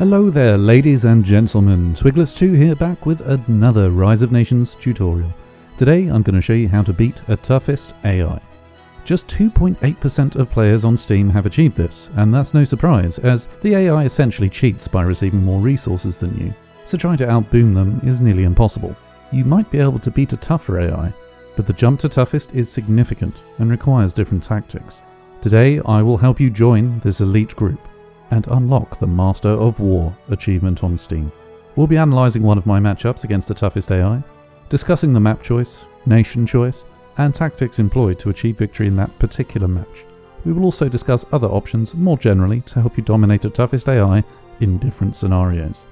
Hello there ladies and gentlemen, Twigless2 here back with another Rise of Nations tutorial. Today I'm going to show you how to beat a toughest AI. Just 2.8% of players on Steam have achieved this, and that's no surprise as the AI essentially cheats by receiving more resources than you, so trying to outboom them is nearly impossible. You might be able to beat a tougher AI, but the jump to toughest is significant and requires different tactics. Today I will help you join this elite group and unlock the Master of War achievement on Steam. We'll be analysing one of my matchups against the toughest AI, discussing the map choice, nation choice, and tactics employed to achieve victory in that particular match. We will also discuss other options more generally to help you dominate the toughest AI in different scenarios.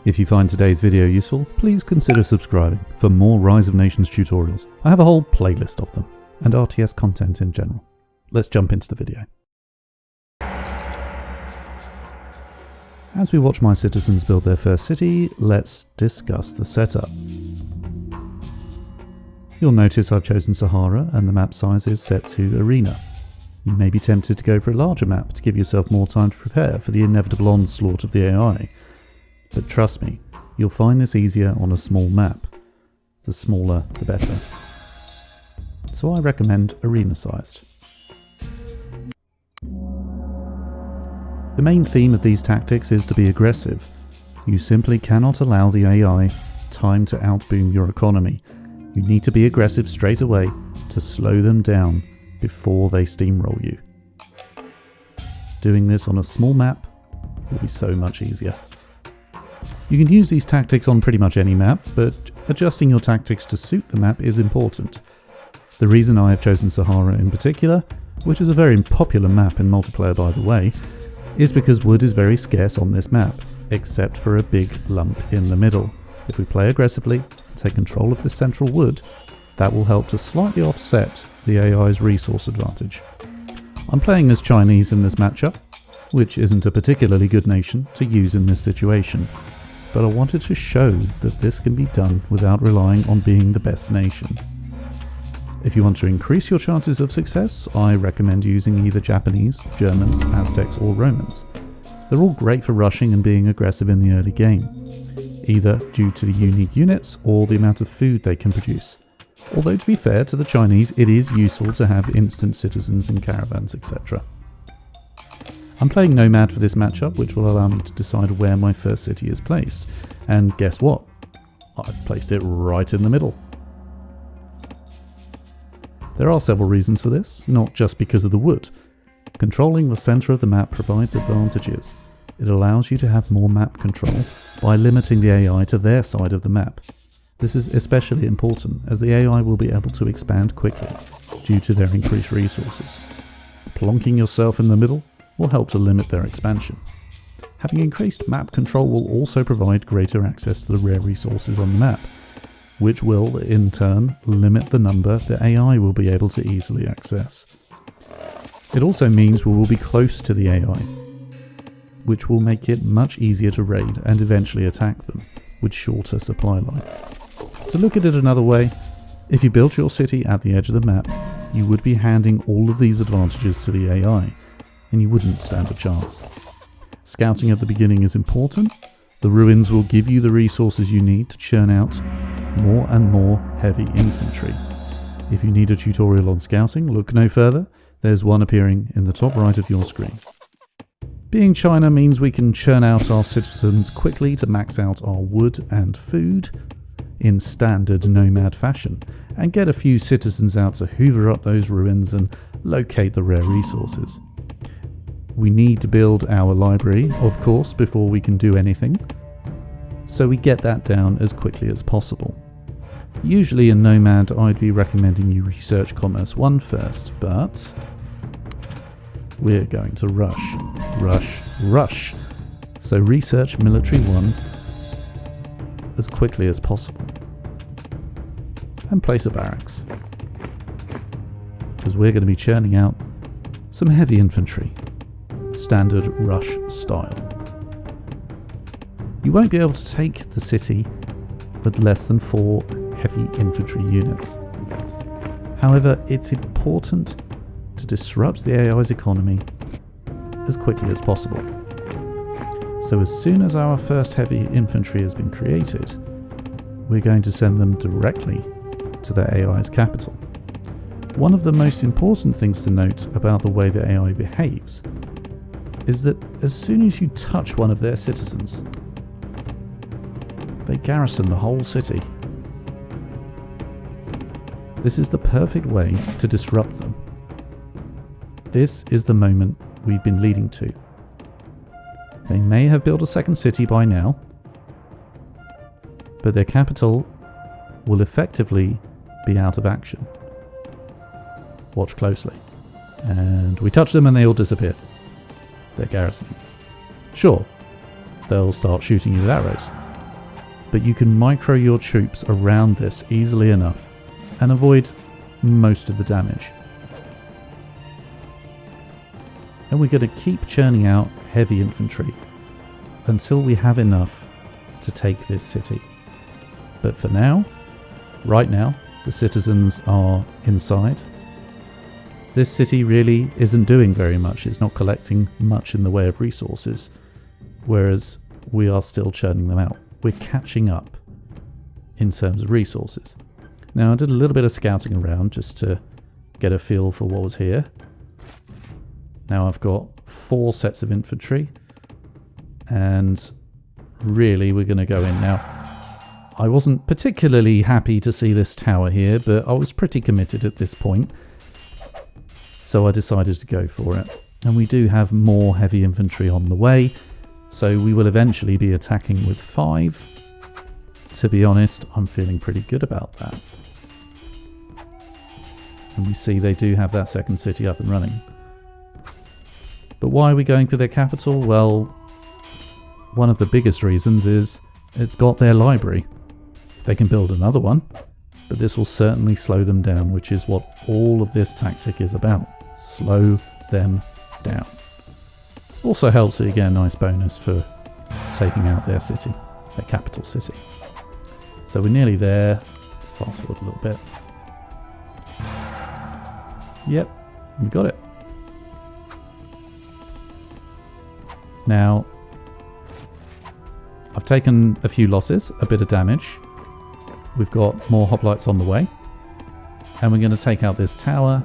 If you find today's video useful, please consider subscribing for more Rise of Nations tutorials. I have a whole playlist of them, and RTS content in general. Let's jump into the video. As we watch my citizens build their first city, let's discuss the setup. You'll notice I've chosen Sahara and the map size is set to Arena. You may be tempted to go for a larger map to give yourself more time to prepare for the inevitable onslaught of the AI. But trust me, you'll find this easier on a small map. The smaller, the better. So I recommend Arena-sized. The main theme of these tactics is to be aggressive. You simply cannot allow the AI time to outboom your economy. You need to be aggressive straight away to slow them down before they steamroll you. Doing this on a small map will be so much easier. You can use these tactics on pretty much any map, but adjusting your tactics to suit the map is important. The reason I have chosen Sahara in particular, which is a very popular map in multiplayer by the way, is because wood is very scarce on this map, except for a big lump in the middle. If we play aggressively and take control of the central wood, that will help to slightly offset the AI's resource advantage. I'm playing as Chinese in this matchup, which isn't a particularly good nation to use in this situation, but I wanted to show that this can be done without relying on being the best nation. If you want to increase your chances of success, I recommend using either Japanese, Germans, Aztecs or Romans. They're all great for rushing and being aggressive in the early game, either due to the unique units or the amount of food they can produce. Although to be fair to the Chinese, it is useful to have instant citizens in caravans, etc. I'm playing Nomad for this matchup, which will allow me to decide where my first city is placed. And guess what? I've placed it right in the middle. There are several reasons for this, not just because of the wood. Controlling the centre of the map provides advantages. It allows you to have more map control by limiting the AI to their side of the map. This is especially important as the AI will be able to expand quickly due to their increased resources. Plonking yourself in the middle will help to limit their expansion. Having increased map control will also provide greater access to the rare resources on the map, which will, in turn, limit the number the AI will be able to easily access. It also means we will be close to the AI, which will make it much easier to raid and eventually attack them with shorter supply lines. To look at it another way, if you built your city at the edge of the map, you would be handing all of these advantages to the AI, and you wouldn't stand a chance. Scouting at the beginning is important. The ruins will give you the resources you need to churn out more and more heavy infantry. If you need a tutorial on scouting, look no further. There's one appearing in the top right of your screen. Being China means we can churn out our citizens quickly to max out our wood and food in standard nomad fashion, and get a few citizens out to hoover up those ruins and locate the rare resources. We need to build our library, of course, before we can do anything, so we get that down as quickly as possible. Usually in Nomad I'd be recommending you research Commerce 1 first, but we're going to rush. So research Military 1 as quickly as possible. And place a barracks, because we're going to be churning out some heavy infantry, standard rush style. You won't be able to take the city with less than 4 heavy infantry units. However, it's important to disrupt the AI's economy as quickly as possible. So as soon as our first heavy infantry has been created, we're going to send them directly to the AI's capital. One of the most important things to note about the way the AI behaves is that as soon as you touch one of their citizens, they garrison the whole city. This is the perfect way to disrupt them. This is the moment we've been leading to. They may have built a second city by now, but their capital will effectively be out of action. Watch closely. And we touch them and they all disappear. Their garrison. Sure, they'll start shooting you with arrows, but you can micro your troops around this easily enough and avoid most of the damage. And we're going to keep churning out heavy infantry until we have enough to take this city. But for now, right now, the citizens are inside. This city really isn't doing very much. It's not collecting much in the way of resources, whereas we are still churning them out. We're catching up in terms of resources. Now, I did a little bit of scouting around just to get a feel for what was here. Now I've got 4 sets of infantry, and really we're going to go in now. I wasn't particularly happy to see this tower here, but I was pretty committed at this point, so I decided to go for it. And we do have more heavy infantry on the way, so we will eventually be attacking with 5. To be honest, I'm feeling pretty good about that. And we see they do have that second city up and running. But why are we going for their capital? Well, one of the biggest reasons is it's got their library. They can build another one, but this will certainly slow them down, which is what all of this tactic is about. Slow them down. Also helps that you get a nice bonus for taking out their city, their capital city. So we're nearly there. Let's fast forward a little bit. Yep, we got it. Now, I've taken a few losses, a bit of damage. We've got more hoplites on the way. And we're going to take out this tower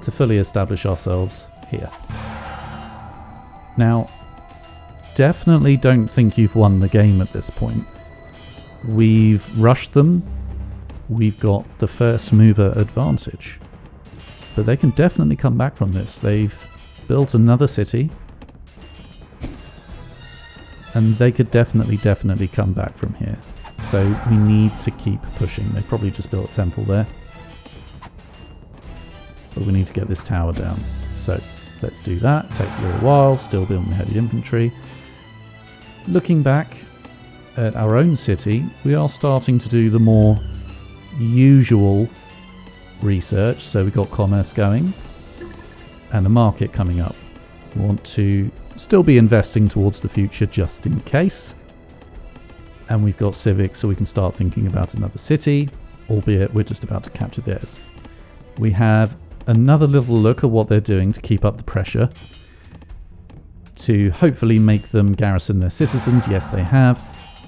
to fully establish ourselves here. Now, definitely don't think you've won the game at this point. We've rushed them. We've got the first mover advantage. But they can definitely come back from this. They've built another city. And they could definitely come back from here. So we need to keep pushing. They probably just built a temple there. But we need to get this tower down. So let's do that. It takes a little while. Still building heavy infantry. Looking back at our own city, we are starting to do the more usual research. So we've got commerce going and a market coming up. We want to still be investing towards the future just in case. And we've got civics, so we can start thinking about another city, albeit we're just about to capture theirs. We have another little look at what they're doing to keep up the pressure, to hopefully make them garrison their citizens. Yes, they have.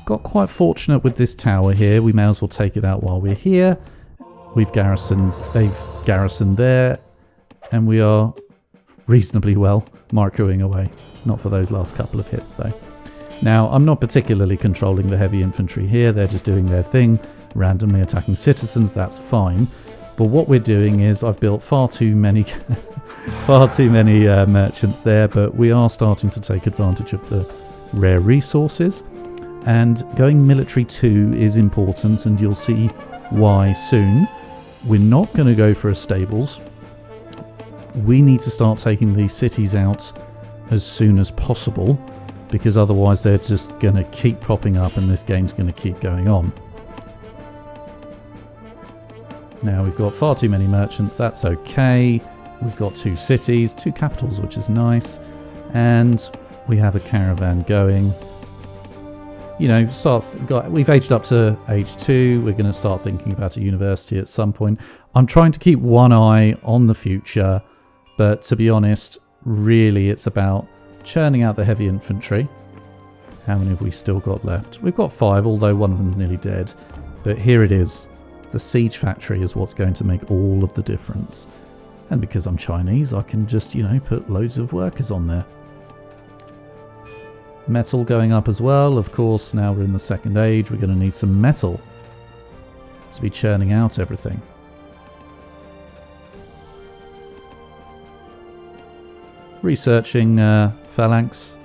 Got quite fortunate with this tower here. We may as well take it out while we're here. They've garrisoned there, and we are reasonably well microing away. Not for those last couple of hits though. Now, I'm not particularly controlling the heavy infantry here. They're just doing their thing, randomly attacking citizens. That's fine. But what we're doing is I've built far too many merchants there, but we are starting to take advantage of the rare resources. And going military 2 is important, and you'll see why soon. We're not going to go for a stables. We need to start taking these cities out as soon as possible, because otherwise they're just going to keep popping up and this game's going to keep going on. Now we've got far too many merchants. That's okay. We've got 2 cities, 2 capitals, which is nice. And we have a caravan going. You know, we've aged up to age 2. We're going to start thinking about a university at some point. I'm trying to keep one eye on the future, but to be honest, really it's about churning out the heavy infantry How many have we still got left? We've got 5, although one of them's nearly dead. But here it is. The siege factory is what's going to make all of the difference. And because I'm Chinese, I can just, put loads of workers on there. Metal going up as well. Of course, now we're in the second age. We're going to need some metal to be churning out everything. Researching phalanx,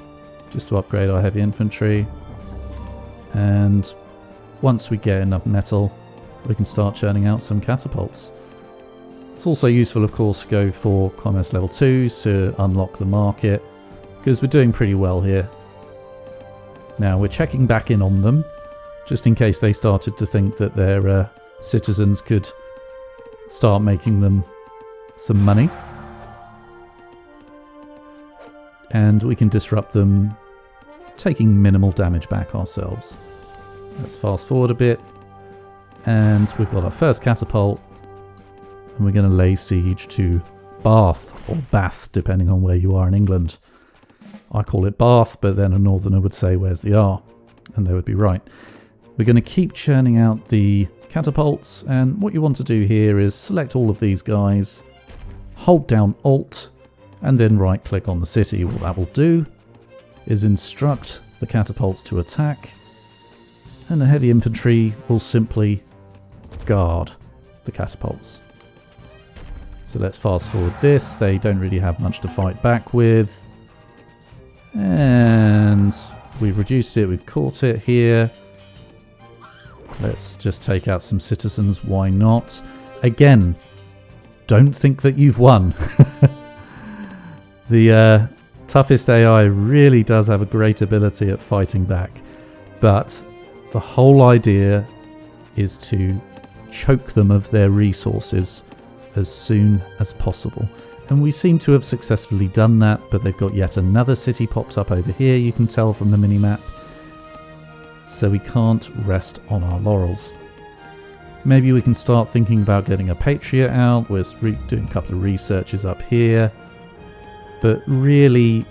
just to upgrade our heavy infantry. And once we get enough metal, we can start churning out some catapults. It's also useful, of course, to go for commerce level 2s to unlock the market, because we're doing pretty well here. Now we're checking back in on them, just in case they started to think that their citizens could start making them some money. And we can disrupt them, taking minimal damage back ourselves. Let's fast forward a bit. And we've got our first catapult. And we're going to lay siege to Bath, or Bath, depending on where you are in England. I call it Bath, but then a northerner would say, where's the R? And they would be right. We're going to keep churning out the catapults. And what you want to do here is select all of these guys, hold down Alt, and then right click on the city. What that will do is instruct the catapults to attack, and the heavy infantry will simply guard the catapults. So let's fast forward this. They don't really have much to fight back with. And we've reduced it, we've caught it here. Let's just take out some citizens, why not? Again, don't think that you've won. The toughest AI really does have a great ability at fighting back, but the whole idea is to choke them of their resources as soon as possible. And we seem to have successfully done that, but they've got yet another city popped up over here, you can tell from the mini-map. So we can't rest on our laurels. Maybe we can start thinking about getting a Patriot out. We're doing a couple of researches up here. But really,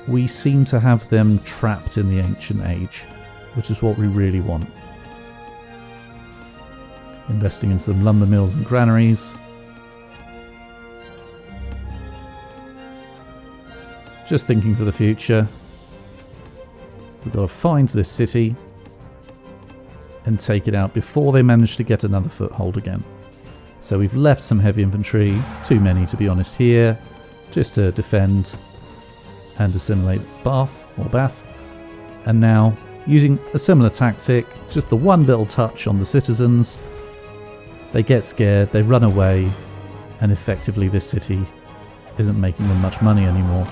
we seem to have them trapped in the ancient age, which is what we really want. Investing in some lumber mills and granaries. Just thinking for the future. We've got to find this city and take it out before they manage to get another foothold again. So we've left some heavy infantry, too many to be honest here, just to defend and assimilate Bath. And now, using a similar tactic, just the one little touch on the citizens, they get scared, they run away, and effectively this city isn't making them much money anymore.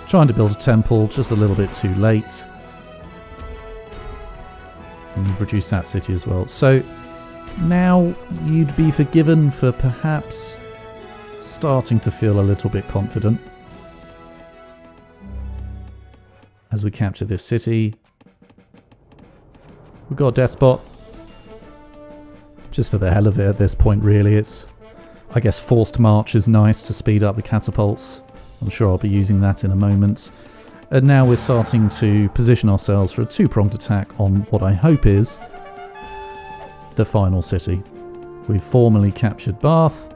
Trying to build a temple, just a little bit too late. And we've reduced that city as well. So now you'd be forgiven for perhaps starting to feel a little bit confident as we capture this city. We've got a despot, just for the hell of it at this point really. It's, I guess, forced march is nice to speed up the catapults. I'm sure I'll be using that in a moment. And now we're starting to position ourselves for a two-pronged attack on what I hope is the final city. We've formally captured Bath.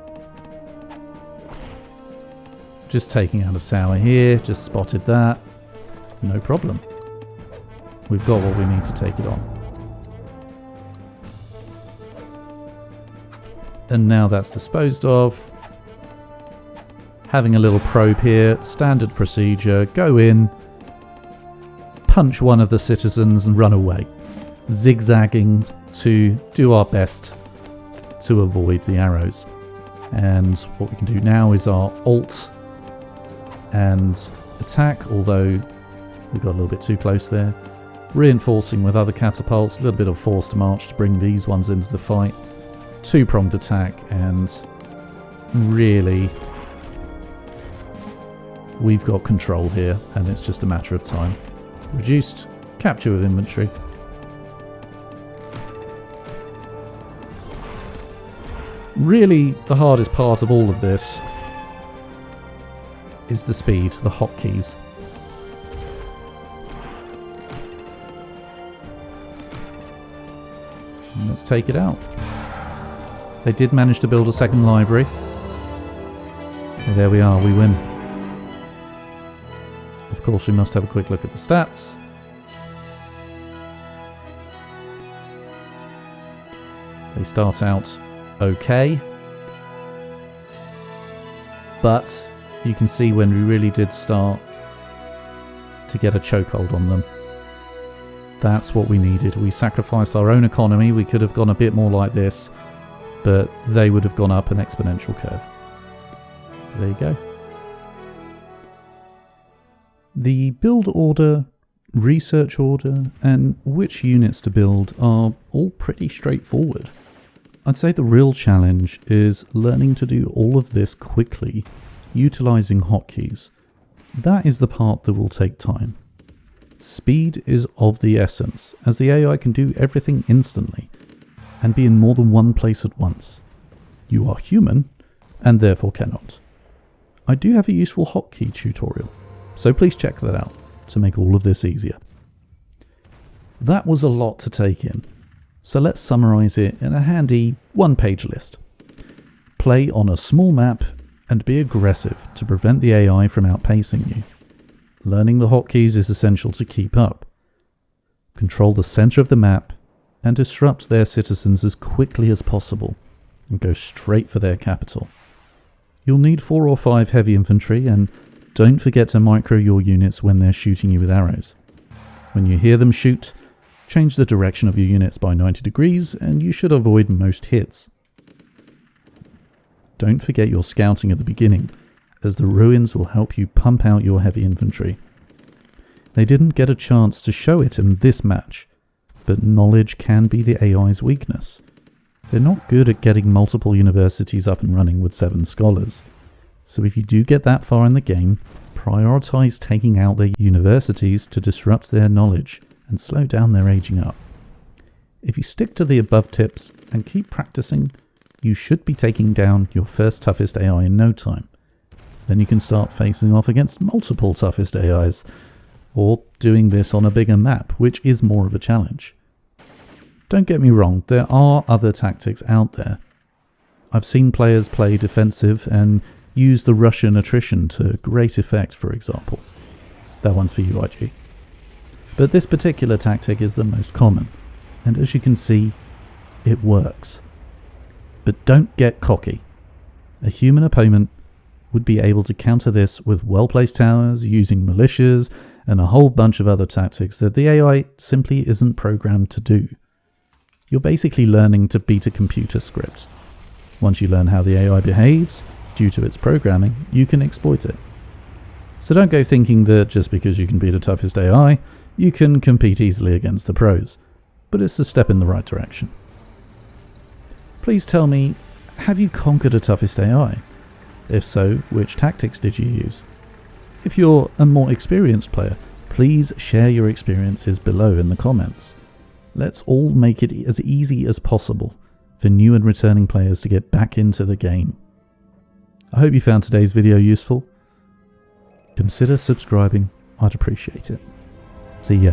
Just taking out a tower here, just spotted that. No problem. We've got what we need to take it on. And now that's disposed of. Having a little probe here, standard procedure, go in, punch one of the citizens and run away. Zigzagging to do our best to avoid the arrows. And what we can do now is our alt and attack, although we got a little bit too close there. Reinforcing with other catapults, a little bit of forced march to bring these ones into the fight. Two-pronged attack, and really we've got control here, and it's just a matter of time. Reduced capture of inventory. Really, the hardest part of all of this is the speed, the hotkeys. let's take it out. They did manage to build a second library. And there we are, we win. Of course, we must have a quick look at the stats. They start out okay. But you can see when we really did start to get a chokehold on them. That's what we needed. We sacrificed our own economy. We could have gone a bit more like this, but they would have gone up an exponential curve. There you go. The build order, research order, and which units to build are all pretty straightforward. I'd say the real challenge is learning to do all of this quickly, utilizing hotkeys. That is the part that will take time. Speed is of the essence, as the AI can do everything instantly, and be in more than one place at once. You are human, and therefore cannot. I do have a useful hotkey tutorial, so please check that out to make all of this easier. That was a lot to take in, so let's summarize it in a handy one-page list. Play on a small map and be aggressive to prevent the AI from outpacing you. Learning the hotkeys is essential to keep up. Control the center of the map and disrupt their citizens as quickly as possible and go straight for their capital. You'll need 4 or 5 heavy infantry, and don't forget to micro your units when they're shooting you with arrows. When you hear them shoot, change the direction of your units by 90 degrees and you should avoid most hits. Don't forget your scouting at the beginning, as the ruins will help you pump out your heavy infantry. They didn't get a chance to show it in this match, but knowledge can be the AI's weakness. They're not good at getting multiple universities up and running with 7 scholars. So if you do get that far in the game, prioritize taking out their universities to disrupt their knowledge and slow down their aging up. If you stick to the above tips and keep practicing, you should be taking down your first toughest AI in no time. Then you can start facing off against multiple toughest AIs, or doing this on a bigger map, which is more of a challenge. Don't get me wrong, there are other tactics out there. I've seen players play defensive and use the Russian attrition to great effect, for example. That one's for you, IG. But this particular tactic is the most common, and as you can see, it works. But don't get cocky. A human opponent would be able to counter this with well-placed towers, using militias, and a whole bunch of other tactics that the AI simply isn't programmed to do. You're basically learning to beat a computer script. Once you learn how the AI behaves, due to its programming, you can exploit it. So don't go thinking that just because you can beat the toughest AI, you can compete easily against the pros, but it's a step in the right direction. Please tell me, have you conquered a toughest AI? If so, which tactics did you use? If you're a more experienced player, please share your experiences below in the comments. Let's all make it as easy as possible for new and returning players to get back into the game. I hope you found today's video useful. Consider subscribing, I'd appreciate it. See ya.